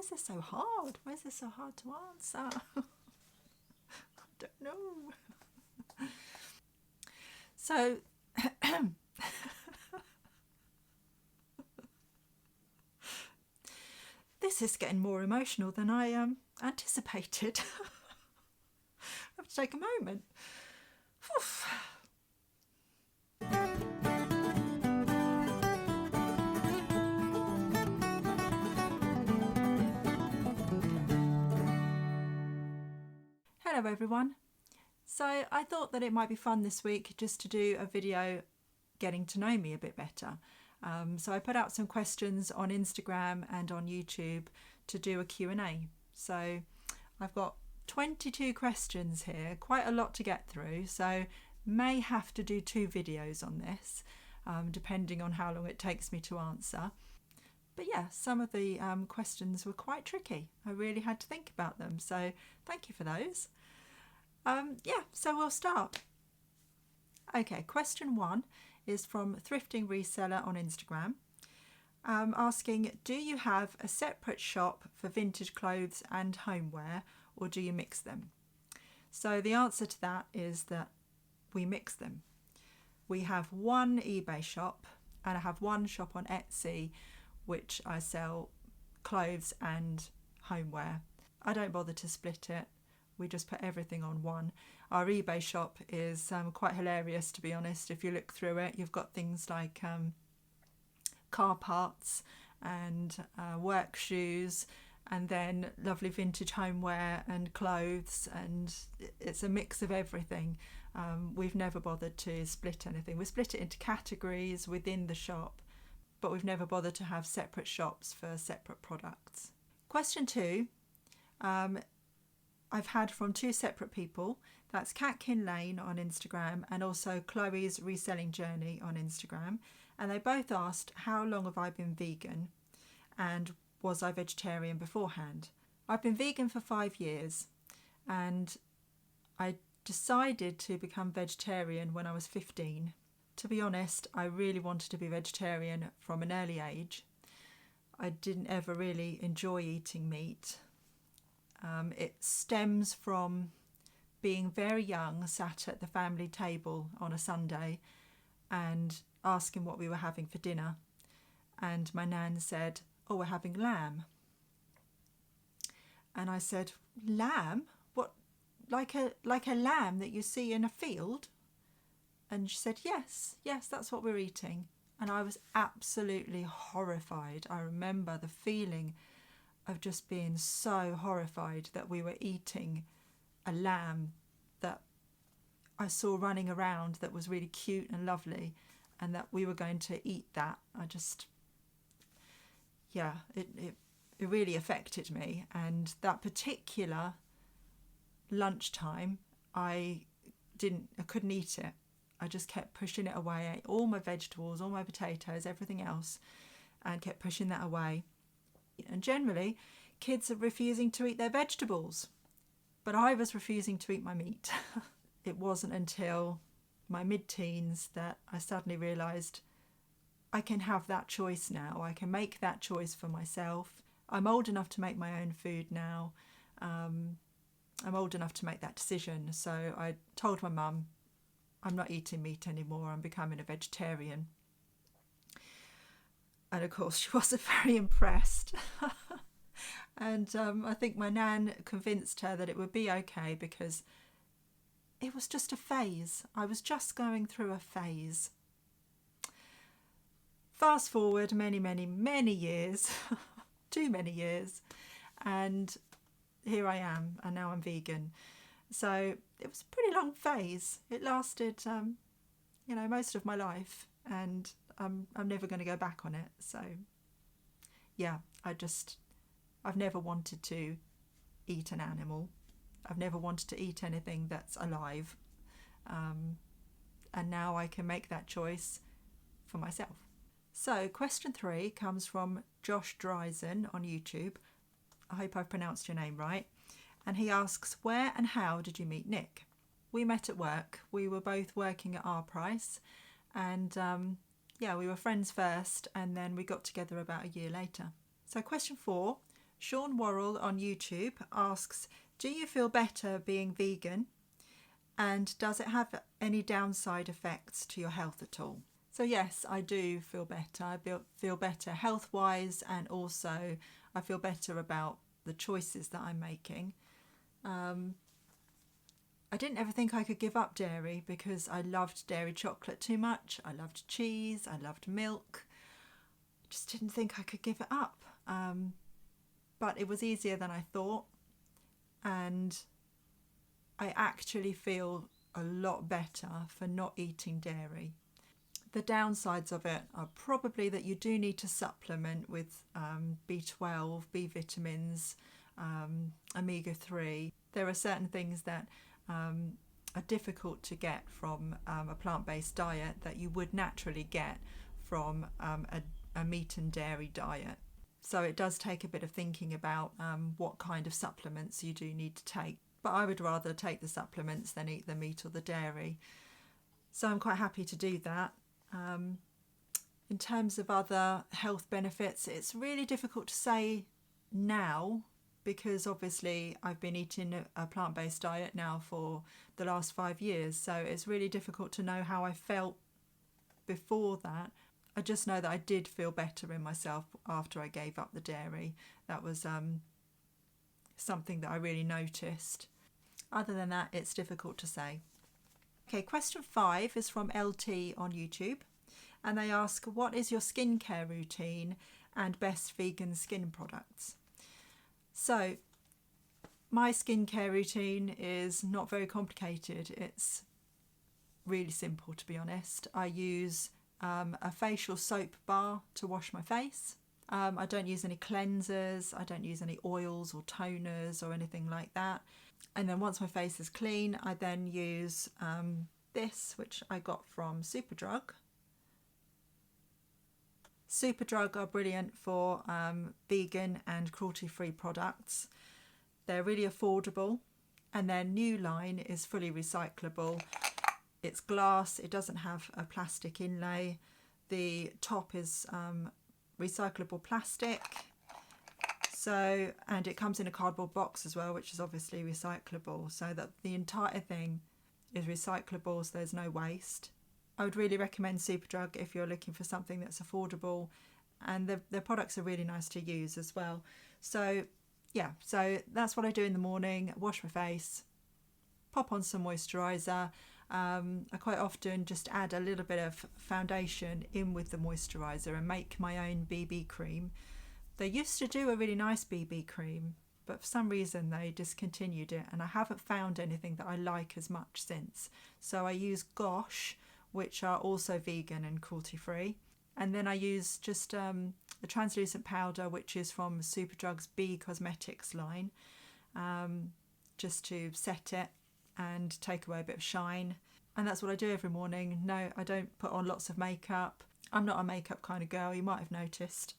is this so hard? Why is this so hard to answer? I don't know. So, this is getting more emotional than I anticipated. I have to take a moment. Oof. Hello everyone. So I thought that it might be fun this week just to do a video getting to know me a bit better. So I put out some questions on Instagram and on YouTube to do a Q&A. So I've got 22 questions here, quite a lot to get through, so may have to do 2 videos on this, depending on how long it takes me to answer. But yeah, some of the questions were quite tricky. I really had to think about them, so thank you for those. So we'll start. Okay, question 1 is from Thrifting Reseller on Instagram, asking, do you have a separate shop for vintage clothes and homeware, or do you mix them? So the answer to that is that we mix them. We have one eBay shop and I have one shop on Etsy which I sell clothes and homeware. I don't bother to split it. We just put everything on one. Our eBay shop is quite hilarious, to be honest. If you look through it, you've got things like car parts and work shoes, and then lovely vintage homeware and clothes, and it's a mix of everything. We've never bothered to split anything. We split it into categories within the shop, but we've never bothered to have separate shops for separate products. Question 2. I've had from 2 separate people. That's Catkin Lane on Instagram and also Chloe's Reselling Journey on Instagram. And they both asked, how long have I been vegan and was I vegetarian beforehand? I've been vegan for 5 years and I decided to become vegetarian when I was 15. To be honest, I really wanted to be vegetarian from an early age. I didn't ever really enjoy eating meat. It stems from being very young, sat at the family table on a Sunday and asking what we were having for dinner. And my nan said, oh, we're having lamb. And I said, lamb? What, like a lamb that you see in a field? And she said, yes, that's what we're eating. And I was absolutely horrified. I remember the feeling of just being so horrified that we were eating a lamb that I saw running around that was really cute and lovely, and that we were going to eat that. It really affected me. And that particular lunchtime, I couldn't eat it. I just kept pushing it away. I ate all my vegetables, all my potatoes, everything else, and kept pushing that away. And generally, kids are refusing to eat their vegetables, but I was refusing to eat my meat. It wasn't until my mid-teens that I suddenly realised I can have that choice now. I can make that choice for myself. I'm old enough to make my own food now. I'm old enough to make that decision. So I told my mum, I'm not eating meat anymore. I'm becoming a vegetarian. And of course, she wasn't very impressed. And I think my nan convinced her that it would be okay because it was just a phase. I was just going through a phase. Fast forward many, many, many years, too many years, and here I am, and now I'm vegan. So it was a pretty long phase. It lasted, most of my life, and I'm never going to go back on it. So yeah, I've never wanted to eat an animal. I've never wanted to eat anything that's alive. And now I can make that choice for myself. So question 3 comes from Josh Dryzen on YouTube. I hope I've pronounced your name right. And he asks, where and how did you meet Nick? We met at work. We were both working at our price, and we were friends first, and then we got together about a year later. So question 4, Sean Worrell on YouTube asks, do you feel better being vegan? And does it have any downside effects to your health at all? So yes, I do feel better. I feel better health-wise, and also I feel better about the choices that I'm making. I didn't ever think I could give up dairy because I loved dairy chocolate too much. I loved cheese. I loved milk. I just didn't think I could give it up. But it was easier than I thought. And I actually feel a lot better for not eating dairy. The downsides of it are probably that you do need to supplement with B12, B vitamins, omega-3. There are certain things that are difficult to get from a plant-based diet that you would naturally get from a meat and dairy diet. So it does take a bit of thinking about what kind of supplements you do need to take. But I would rather take the supplements than eat the meat or the dairy. So I'm quite happy to do that. In terms of other health benefits, it's really difficult to say now because obviously I've been eating a plant-based diet now for the last 5 years. So it's really difficult to know how I felt before that. I just know that I did feel better in myself after I gave up the dairy. That was something that I really noticed. Other than that, it's difficult to say. Okay, question 5 is from LT on YouTube, and they ask, what is your skincare routine and best vegan skin products? So my skincare routine is not very complicated. It's really simple, to be honest. I use a facial soap bar to wash my face. I don't use any cleansers. I don't use any oils or toners or anything like that. And then once my face is clean, I then use this, which I got from Superdrug. Superdrug are brilliant for vegan and cruelty-free products. They're really affordable, and their new line is fully recyclable. It's glass, it doesn't have a plastic inlay. The top is recyclable plastic. So, and it comes in a cardboard box as well, which is obviously recyclable, so that the entire thing is recyclable, so there's no waste. I would really recommend Superdrug if you're looking for something that's affordable, and their products are really nice to use as well. So yeah, so that's what I do in the morning. Wash my face, pop on some moisturiser. I quite often just add a little bit of foundation in with the moisturiser and make my own BB cream. They used to do a really nice BB cream, but for some reason they discontinued it, and I haven't found anything that I like as much since. So I use Gosh, which are also vegan and cruelty-free. And then I use just a translucent powder, which is from Superdrug's B Cosmetics line, just to set it and take away a bit of shine. And that's what I do every morning. No, I don't put on lots of makeup. I'm not a makeup kind of girl, you might have noticed.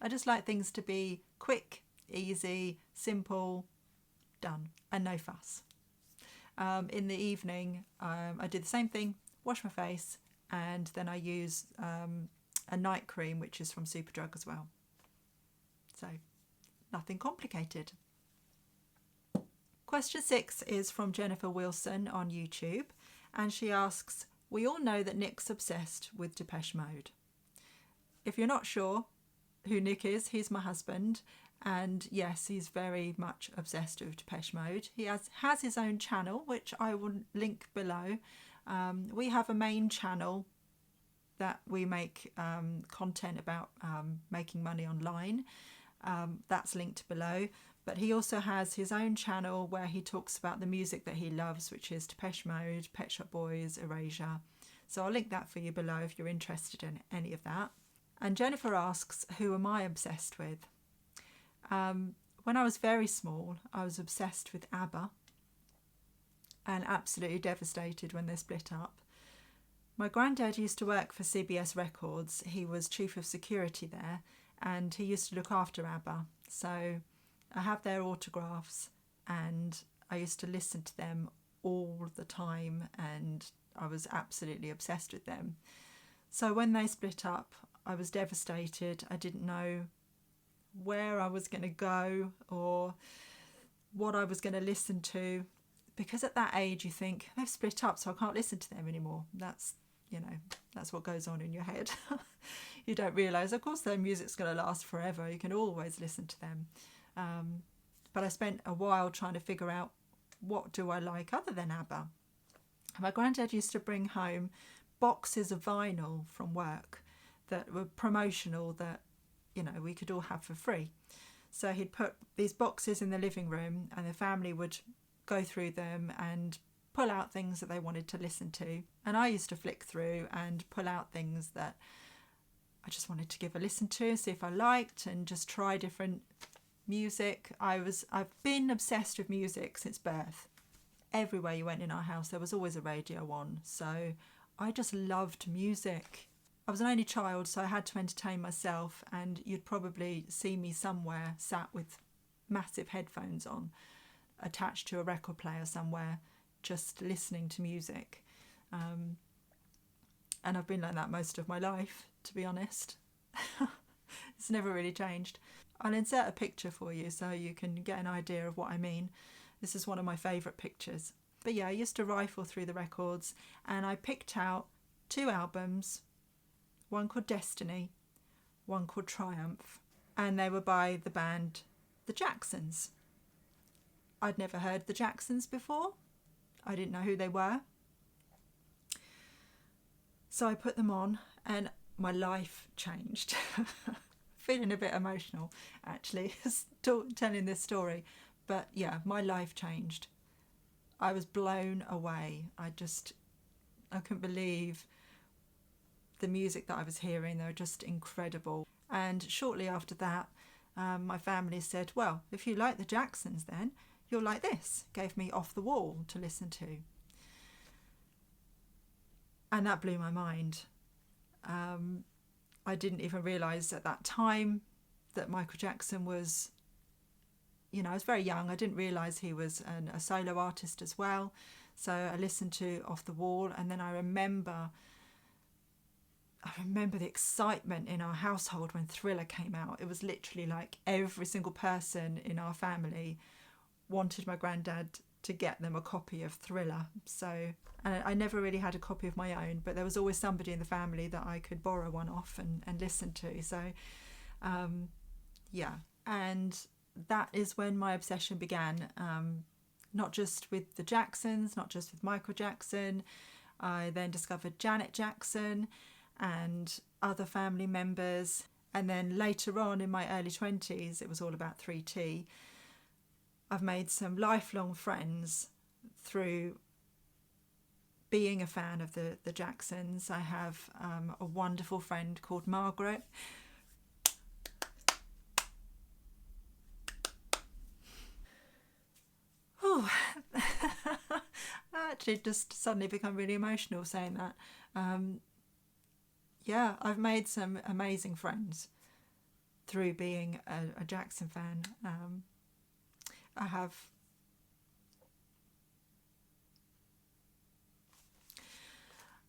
I just like things to be quick, easy, simple, done, and no fuss. In the evening, I do the same thing, wash my face, and then I use a night cream, which is from Superdrug as well. So, nothing complicated. Question 6 is from Jennifer Wilson on YouTube, and she asks, we all know that Nick's obsessed with Depeche Mode. If you're not sure who Nick is, he's my husband, and yes, he's very much obsessed with Depeche Mode. He has his own channel, which I will link below. We have a main channel that we make content about making money online. That's linked below. But he also has his own channel where he talks about the music that he loves, which is Depeche Mode, Pet Shop Boys, Erasure. So I'll link that for you below if you're interested in any of that. And Jennifer asks, who am I obsessed with? When I was very small, I was obsessed with ABBA and absolutely devastated when they split up. My granddad used to work for CBS Records. He was chief of security there, and he used to look after ABBA. So I have their autographs, and I used to listen to them all the time, and I was absolutely obsessed with them. So when they split up, I was devastated. I didn't know where I was going to go or what I was going to listen to, because at that age you think they've split up, so I can't listen to them anymore. That's what goes on in your head. You don't realise, of course, their music's going to last forever. You can always listen to them. But I spent a while trying to figure out, what do I like other than ABBA? My granddad used to bring home boxes of vinyl from work that were promotional, that we could all have for free. So he'd put these boxes in the living room and the family would go through them and pull out things that they wanted to listen to. And I used to flick through and pull out things that I just wanted to give a listen to, see if I liked, and just try different music. I've been obsessed with music since birth. Everywhere you went in our house, there was always a radio on. So I just loved music. I was an only child, so I had to entertain myself, and you'd probably see me somewhere sat with massive headphones on, attached to a record player somewhere, just listening to music. And I've been like that most of my life, to be honest. It's never really changed. I'll insert a picture for you so you can get an idea of what I mean. This is one of my favourite pictures. But yeah, I used to rifle through the records and I picked out 2 albums, one called Destiny, one called Triumph, and they were by the band The Jacksons. I'd never heard The Jacksons before. I didn't know who they were. So I put them on and my life changed. Feeling a bit emotional, actually, telling this story. But yeah, my life changed. I was blown away. I couldn't believe the music that I was hearing. They were just incredible. And shortly after that, my family said, well, if you like the Jacksons then, you'll like this. Gave me Off the Wall to listen to. And that blew my mind. I didn't even realise at that time that Michael Jackson was, I was very young. I didn't realise he was a solo artist as well. So I listened to Off the Wall, and then I remember the excitement in our household when Thriller came out. It was literally like every single person in our family wanted my granddad to get them a copy of Thriller. So, and I never really had a copy of my own, but there was always somebody in the family that I could borrow one off and listen to. So, yeah. And that is when my obsession began. Not just with the Jacksons, not just with Michael Jackson. I then discovered Janet Jackson and other family members. And then later on in my early 20s, it was all about 3T. I've made some lifelong friends through being a fan of the Jacksons. I have a wonderful friend called Margaret. Oh, I actually just suddenly become really emotional saying that. Yeah, I've made some amazing friends through being a Jackson fan.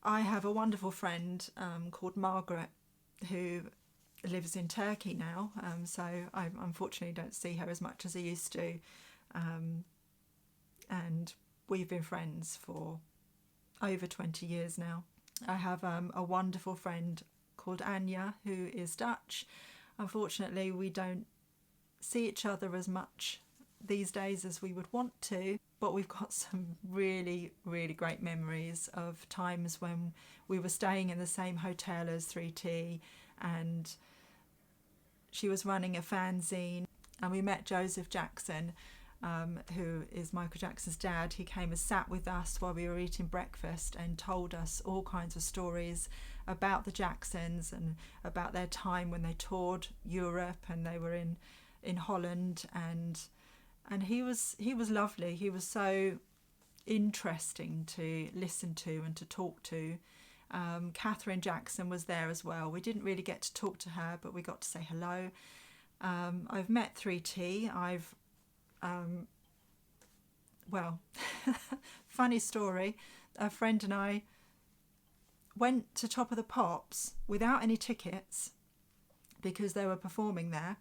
I have a wonderful friend called Margaret who lives in Turkey now, so I unfortunately don't see her as much as I used to, and we've been friends for over 20 years now. I have a wonderful friend called Anya who is Dutch. Unfortunately, we don't see each other as much these days as we would want to, but we've got some really, really great memories of times when we were staying in the same hotel as 3T, and she was running a fanzine, and we met Joseph Jackson, who is Michael Jackson's dad. He came and sat with us while we were eating breakfast and told us all kinds of stories about the Jacksons and about their time when they toured Europe and they were in Holland, and he was lovely. He was so interesting to listen to and to talk to. Catherine Jackson was there as well. We didn't really get to talk to her, but we got to say hello. I've met 3T. Well, funny story. A friend and I went to Top of the Pops without any tickets because they were performing there.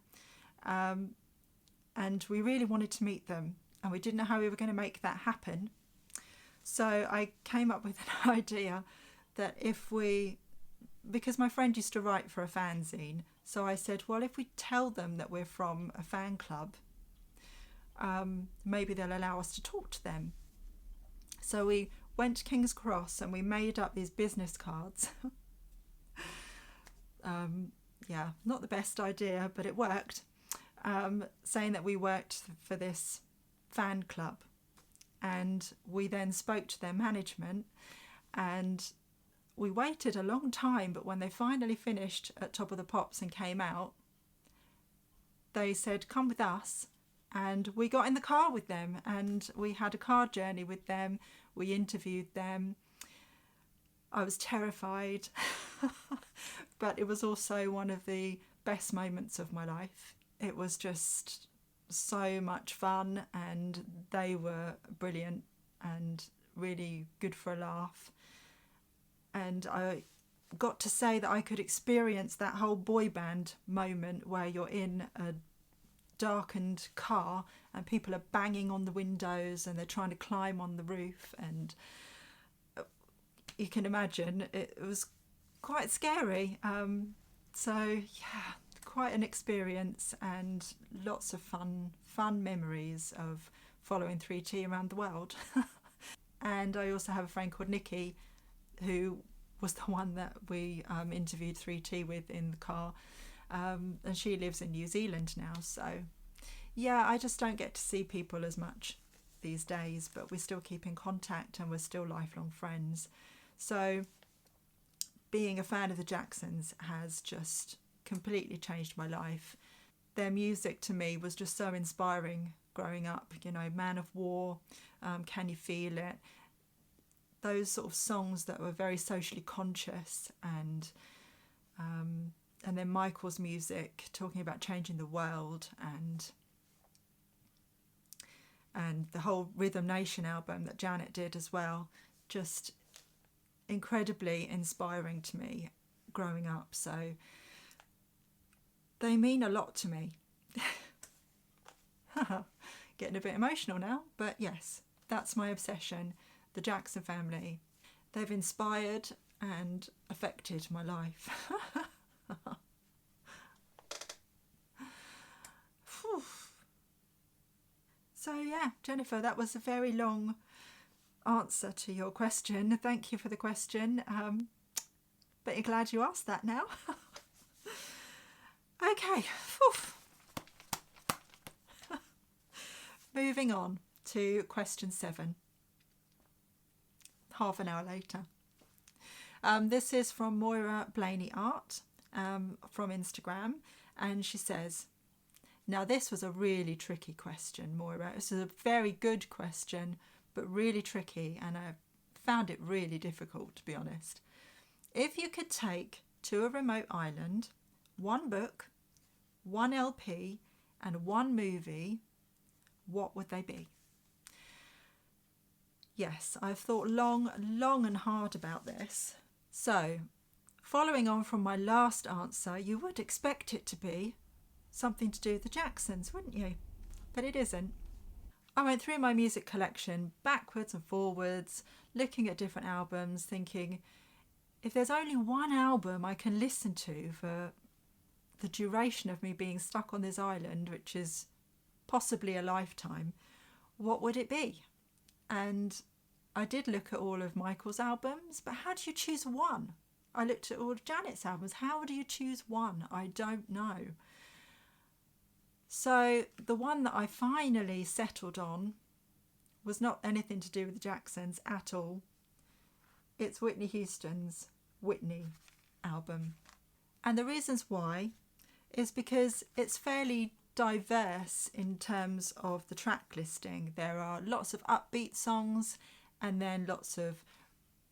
and we really wanted to meet them, and we didn't know how we were going to make that happen. So I came up with an idea that because my friend used to write for a fanzine, so I said, well, if we tell them that we're from a fan club, maybe they'll allow us to talk to them. So we went to King's Cross and we made up these business cards. Yeah, not the best idea, but it worked. Saying that we worked for this fan club, and we then spoke to their management, and we waited a long time, but when they finally finished at Top of the Pops and came out, they said, come with us. And we got in the car with them and we had a car journey with them. We interviewed them. I was terrified, but it was also one of the best moments of my life. It was just so much fun, and they were brilliant and really good for a laugh. And I got to say that I could experience that whole boy band moment where you're in a darkened car and people are banging on the windows and they're trying to climb on the roof, and you can imagine it was quite scary. So yeah, quite an experience, and lots of fun memories of following 3T around the world. And I also have a friend called Nikki, who was the one that we interviewed 3T with in the car, and she lives in New Zealand now. So yeah, I just don't get to see people as much these days, but we still keep in contact and we're still lifelong friends. So being a fan of the Jacksons has just completely changed my life. Their music to me was just so inspiring growing up, you know, Man of War, Can You Feel It? Those sort of songs that were very socially conscious, and then Michael's music talking about changing the world, and the whole Rhythm Nation album that Janet did as well, just incredibly inspiring to me growing up. So they mean a lot to me. Getting a bit emotional now, but yes, that's my obsession, the Jackson family. They've inspired and affected my life. So yeah, Jennifer, that was a very long answer to your question. Thank you for the question. But you're glad you asked that now. Okay. Moving on to question 7. Half an hour later. This is from Moira Blaney Art from Instagram, and she says, now this was a really tricky question, Moira. This is a very good question, but really tricky, and I found it really difficult, to be honest. If you could take to a remote island 1 book, 1 LP, and 1 movie, what would they be? Yes, I've thought long and hard about this. So, following on from my last answer, you would expect it to be something to do with the Jacksons, wouldn't you? But it isn't. I went through my music collection backwards and forwards, looking at different albums, thinking, if there's only one album I can listen to for the duration of me being stuck on this island, which is possibly a lifetime, what would it be? And I did look at all of Michael's albums, but how do you choose one? I looked at all of Janet's albums. How do you choose one? I don't know. So the one that I finally settled on was not anything to do with the Jacksons at all. It's Whitney Houston's Whitney album. And the reasons why is because it's fairly diverse in terms of the track listing. There are lots of upbeat songs and then lots of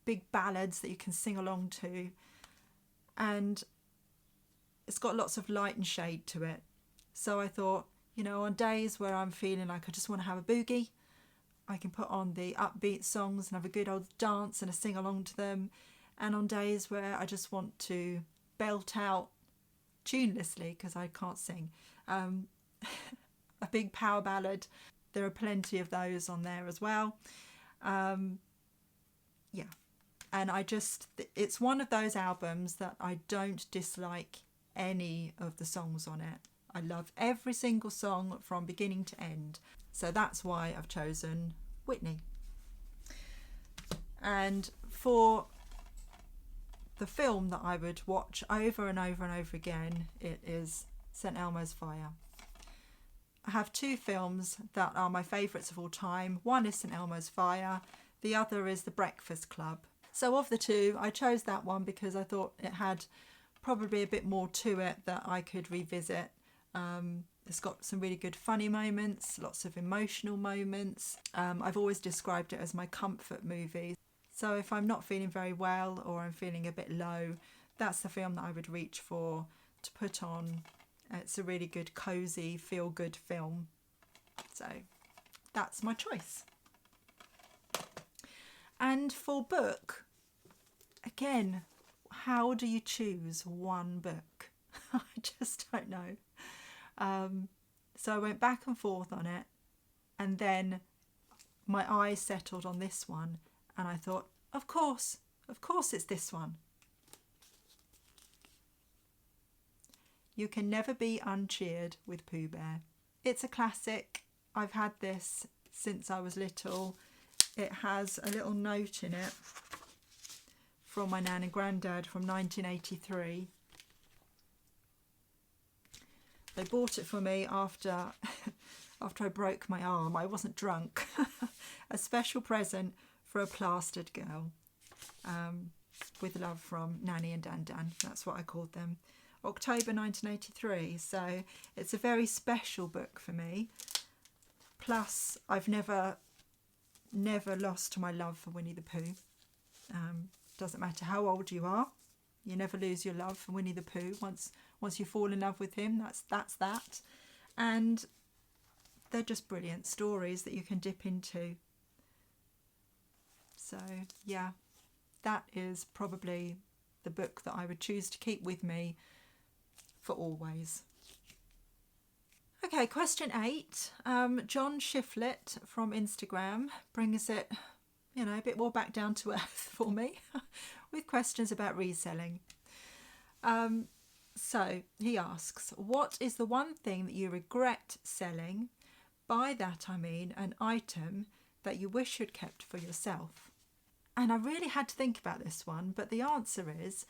big ballads that you can sing along to. And it's got lots of light and shade to it. So I thought, you know, on days where I'm feeling like I just want to have a boogie, I can put on the upbeat songs and have a good old dance and a sing along to them. And on days where I just want to belt out tunelessly, because I can't sing, a big power ballad. There are plenty of those on there as well. Yeah. And it's one of those albums that I don't dislike any of the songs on it. I love every single song from beginning to end. So that's why I've chosen Whitney. And for the film that I would watch over and over and over again, it is St Elmo's Fire. I have two films that are my favourites of all time. One is St Elmo's Fire, the other is The Breakfast Club. So of the two, I chose that one because I thought it had probably a bit more to it that I could revisit. It's got some really good funny moments, lots of emotional moments. I've always described it as my comfort movie. So if I'm not feeling very well or I'm feeling a bit low, that's the film that I would reach for to put on. It's a really good, cosy, feel-good film. So that's my choice. And for book, again, how do you choose one book? I just don't know. So I went back and forth on it, and then my eyes settled on this one, and I thought, of course it's this one. You Can Never Be Uncheered with Pooh Bear. It's a classic. I've had this since I was little. It has a little note in it from my nan and granddad from 1983. They bought it for me after I broke my arm. I wasn't drunk. A special present for a plastered girl. With love from Nanny and Dan Dan. That's what I called them. October 1983. So it's a very special book for me. Plus, I've never lost my love for Winnie the Pooh. Doesn't matter how old you are, you never lose your love for Winnie the Pooh. Once you fall in love with him, that's that. And they're just brilliant stories that you can dip into. So yeah, that is probably the book that I would choose to keep with me for always. Okay, question 8. John Shiflett from Instagram brings it, a bit more back down to earth for me with questions about reselling. So he asks, what is the one thing that you regret selling? By that I mean an item that you wish you'd kept for yourself. And I really had to think about this one, but the answer is,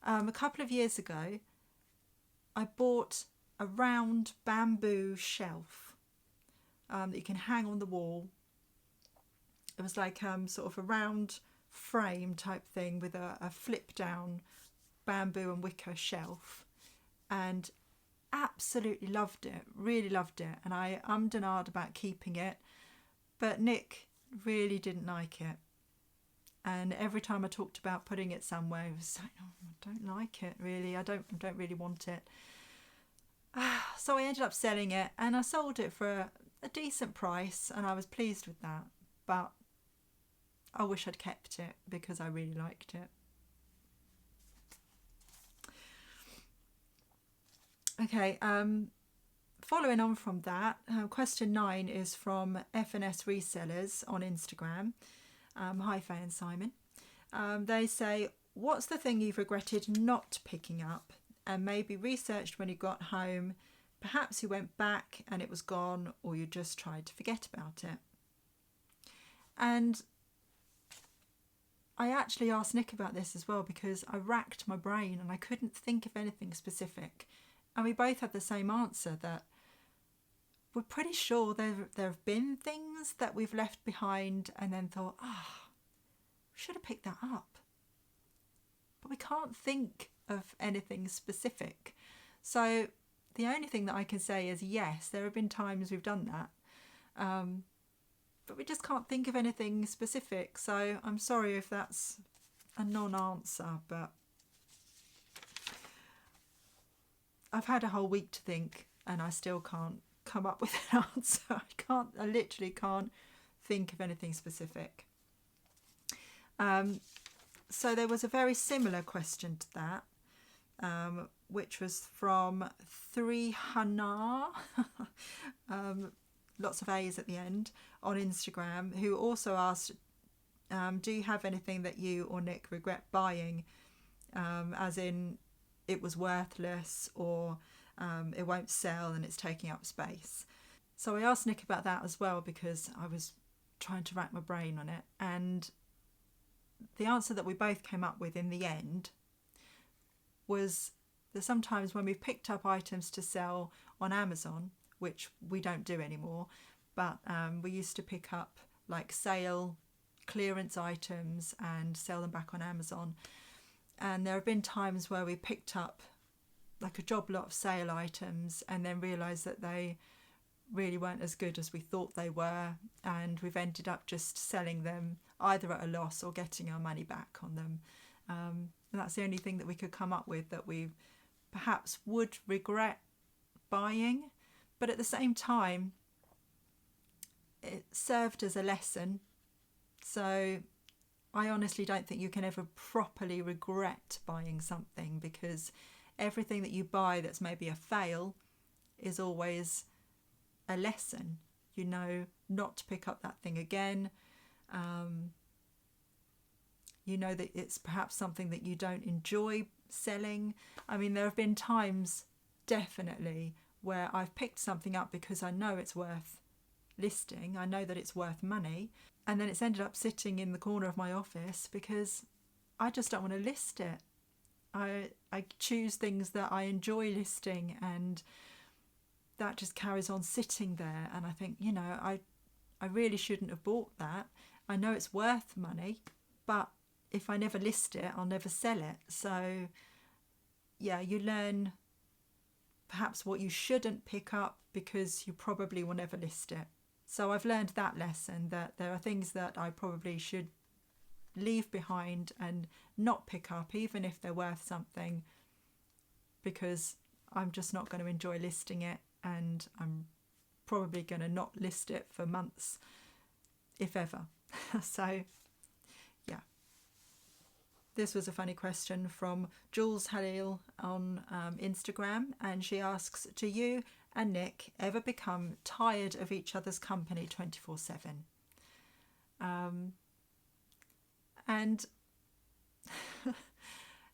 a couple of years ago, I bought a round bamboo shelf that you can hang on the wall. It was like sort of a round frame type thing with a flip down bamboo and wicker shelf, and absolutely loved it, really loved it. And I ummed and ahed about keeping it, but Nick really didn't like it. And every time I talked about putting it somewhere, he was like, oh, I don't like it really, I don't really want it. So I ended up selling it, and I sold it for a decent price, and I was pleased with that. But I wish I'd kept it because I really liked it. Okay, following on from that, question 9 is from F&S Resellers on Instagram. Hi Faye and Simon. They say, what's the thing you've regretted not picking up and maybe researched when you got home? Perhaps you went back and it was gone, or you just tried to forget about it. And I actually asked Nick about this as well, because I racked my brain and I couldn't think of anything specific. And we both had the same answer, that we're pretty sure there have been things that we've left behind and then thought, we should have picked that up. But we can't think of anything specific. So the only thing that I can say is, yes, there have been times we've done that. But we just can't think of anything specific. So I'm sorry if that's a non-answer, but I've had a whole week to think and I still can't come up with an answer. I literally can't think of anything specific. So there was a very similar question to that. which was from 3Hana, lots of A's at the end, on Instagram, who also asked, do you have anything that you or Nick regret buying, as in it was worthless, or it won't sell and it's taking up space? So I asked Nick about that as well, because I was trying to rack my brain on it, and the answer that we both came up with in the end was that sometimes when we've picked up items to sell on Amazon, which we don't do anymore, but we used to pick up like sale clearance items and sell them back on Amazon, and there have been times where we picked up like a job lot of sale items and then realised that they really weren't as good as we thought they were, and we've ended up just selling them either at a loss or getting our money back on them. And that's the only thing that we could come up with that we perhaps would regret buying, but at the same time it served as a lesson. So I honestly don't think you can ever properly regret buying something, because everything that you buy that's maybe a fail is always a lesson. You know not to pick up that thing again. You know that it's perhaps something that you don't enjoy selling. I mean, there have been times definitely where I've picked something up because I know it's worth listing, I know that it's worth money, and then it's ended up sitting in the corner of my office because I just don't want to list it. I choose things that I enjoy listing, and that just carries on sitting there, and I think, you know, I really shouldn't have bought that. I know it's worth money, but if I never list it, I'll never sell it. So yeah, you learn perhaps what you shouldn't pick up because you probably will never list it. So I've learned that lesson, that there are things that I probably should leave behind and not pick up, even if they're worth something, because I'm just not going to enjoy listing it, and I'm probably going to not list it for months, if ever. So yeah, this was a funny question from Jules Halil on Instagram, and she asks, do you and Nick ever become tired of each other's company 24/7? And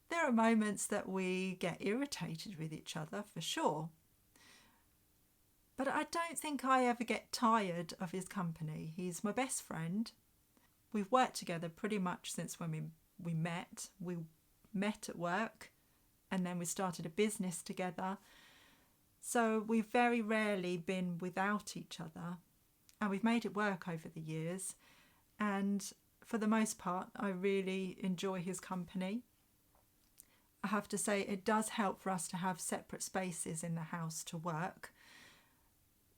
there are moments that we get irritated with each other, for sure. But I don't think I ever get tired of his company. He's my best friend. We've worked together pretty much since when we met. We met at work, and then we started a business together. So we've very rarely been without each other, and we've made it work over the years. And for the most part, I really enjoy his company. I have to say, it does help for us to have separate spaces in the house to work.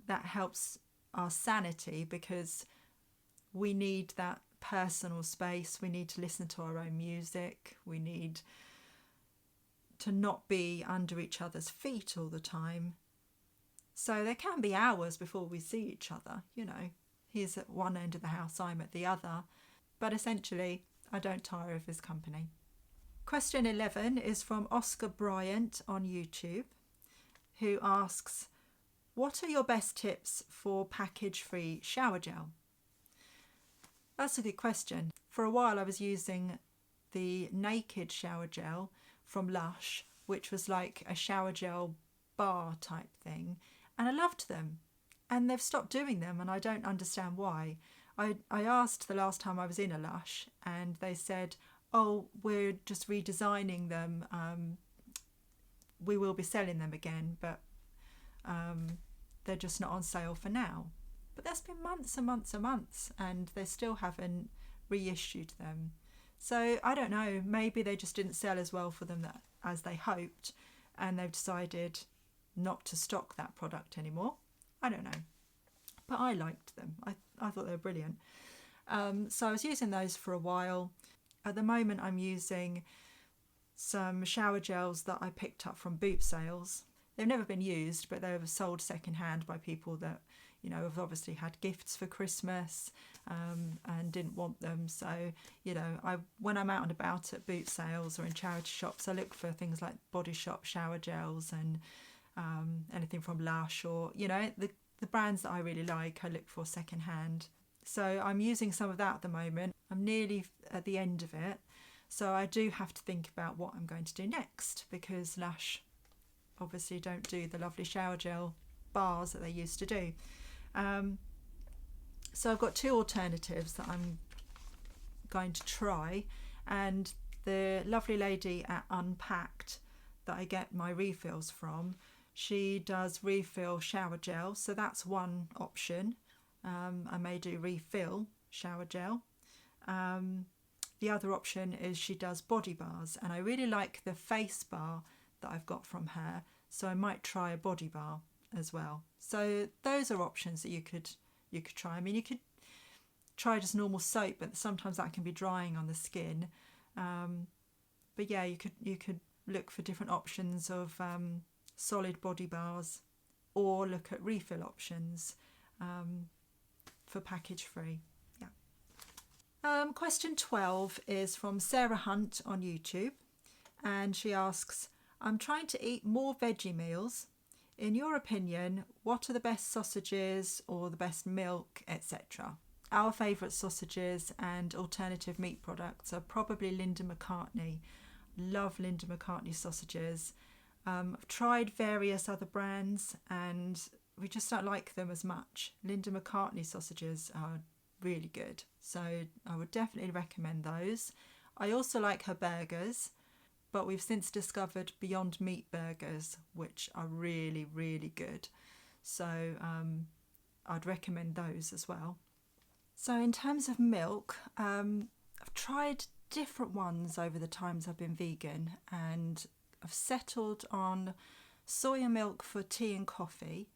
That helps our sanity, because we need that personal space. We need to listen to our own music. We need to not be under each other's feet all the time. So there can be hours before we see each other. You know, he's at one end of the house, I'm at the other. But essentially, I don't tire of his company. Question 11 is from Oscar Bryant on YouTube, who asks, what are your best tips for package-free shower gel? That's a good question. For a while I was using the Naked shower gel from Lush, which was like a shower gel bar type thing, and I loved them. And they've stopped doing them, and I don't understand why. I asked the last time I was in a Lush, and they said, oh, we're just redesigning them. We will be selling them again, but they're just not on sale for now. But that's been months and months and months, and they still haven't reissued them. So I don't know, maybe they just didn't sell as well for them as they hoped, and they've decided not to stock that product anymore. I don't know. But I liked them. I thought they were brilliant. So I was using those for a while. At the moment I'm using some shower gels that I picked up from boot sales. They've never been used, but they were sold secondhand by people that, you know, have obviously had gifts for Christmas and didn't want them. So, you know, when I'm out and about at boot sales or in charity shops, I look for things like Body Shop shower gels and anything from Lush, or, you know, the brands that I really like, I look for second hand. So I'm using some of that at the moment. I'm nearly at the end of it. So I do have to think about what I'm going to do next, because Lush obviously don't do the lovely shower gel bars that they used to do. So I've got two alternatives that I'm going to try, and the lovely lady at Unpacked that I get my refills from, she does refill shower gel, so that's one option. I may do refill shower gel. The other option is she does body bars, and I really like the face bar that I've got from her, so I might try a body bar as well. So those are options that you could try. I mean, you could try just normal soap, but sometimes that can be drying on the skin. But yeah, you could look for different options of solid body bars, or look at refill options for package free. Question 12 is from Sarah Hunt on YouTube, and she asks, I'm trying to eat more veggie meals. In your opinion, what are the best sausages or the best milk, etc.? Our favourite sausages and alternative meat products are probably Linda McCartney. Love Linda McCartney sausages. I've tried various other brands and we just don't like them as much. Linda McCartney sausages are really good, so I would definitely recommend those. I also like her burgers, but we've since discovered Beyond Meat burgers, which are really, really good. So I'd recommend those as well. So in terms of milk, I've tried different ones over the times I've been vegan, and I've settled on soya milk for tea and coffee,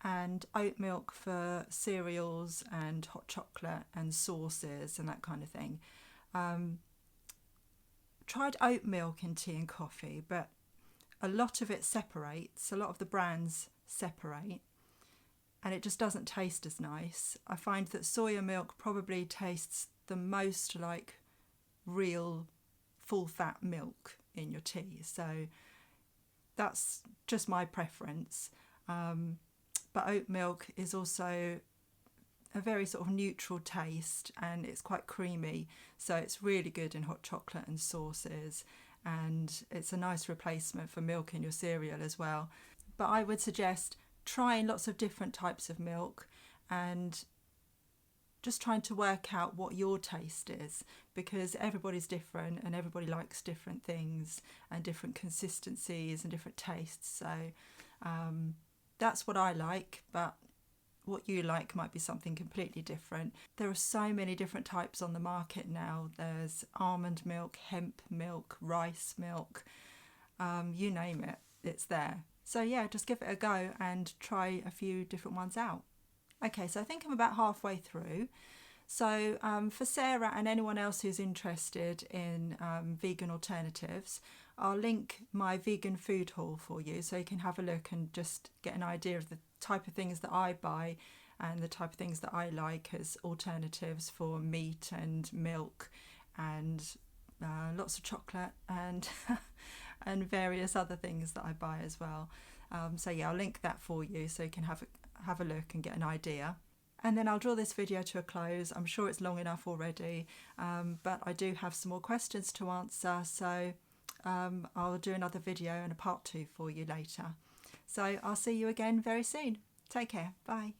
and oat milk for cereals and hot chocolate and sauces and that kind of thing. Tried oat milk in tea and coffee, but a lot of it separates, a lot of the brands separate, and it just doesn't taste as nice. I find that soya milk probably tastes the most like real full fat milk in your tea, so that's just my preference. But oat milk is also a very sort of neutral taste, and it's quite creamy, so it's really good in hot chocolate and sauces, and it's a nice replacement for milk in your cereal as well. But I would suggest trying lots of different types of milk and just trying to work out what your taste is, because everybody's different and everybody likes different things and different consistencies and different tastes. So that's what I like, but what you like might be something completely different. There are so many different types on the market now. There's almond milk, hemp milk, rice milk, you name it, it's there. So yeah, just give it a go and try a few different ones out. Okay, so I think I'm about halfway through. So for Sarah and anyone else who's interested in vegan alternatives, I'll link my vegan food haul for you, so you can have a look and just get an idea of the type of things that I buy and the type of things that I like as alternatives for meat and milk and lots of chocolate and and various other things that I buy as well. So yeah, I'll link that for you so you can have a look and get an idea. And then I'll draw this video to a close. I'm sure it's long enough already, but I do have some more questions to answer, so I'll do another video and a part 2 for you later. So I'll see you again very soon. Take care. Bye.